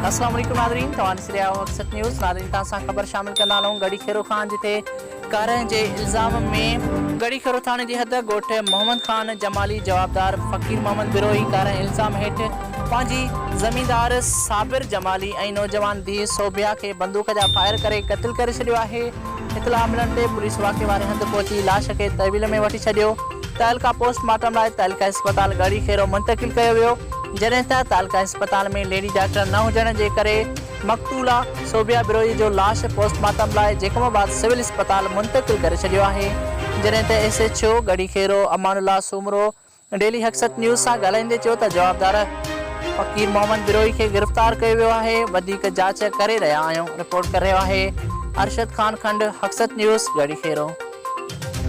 अस्सलाम वालेकुम नाज़रीन, तव्हां ॾिसी रहिया आहियो मक़सद न्यूज़। नाज़रीन, तव्हां सां ख़बर शामिल कंदा हलूं गड़ी खेरो खान, जिते कारनि जे इल्ज़ाम में गड़ी खेरो थाणे जी हद ॻोठ मोहम्मद खान जमाली जवाबदार फ़कीर मोहम्मद बिरोही कारनि इल्ज़ाम हेठि पंहिंजी ज़मींदार साबिर जमाली ऐं नौजवान धीउ सोबिया खे बंदूक जा फायर करे क़त्ल करे छॾियो आहे। इतलाह मिलण ते पुलिस वाक़े वारे हंधि पहुची लाश खे तहवील में वठी छॾियो। तहलका पोस्टमार्टम लाइ तहलका अस्पताल गड़ी खेरो मुंतक़िल कयो वियो, जॾहिं त तहलका अस्पताल में लेडी डॉक्टर न हुजण जे करे मक़तूला सोबिया बिरोही जो लाश पोस्टमार्टम लाइ जेकमाबाद सिविल अस्पताल मुंतक़िल करे छॾियो आहे। जॾहिं त SHO गड़ी खेरो अमानुल्लाह सूमरो डेली हक़सत न्यूज़ सां ॻाल्हाईंदे चयो त जवाबदार फ़कीर मोहम्मद बिरोही खे गिरफ़्तार कयो वियो आहे। वधीक जांच करे रहिया आहियूं। रिपोर्ट करे रहियो आहे अरशद खान खंड, हक़सत न्यूज़ गड़ी खेरो।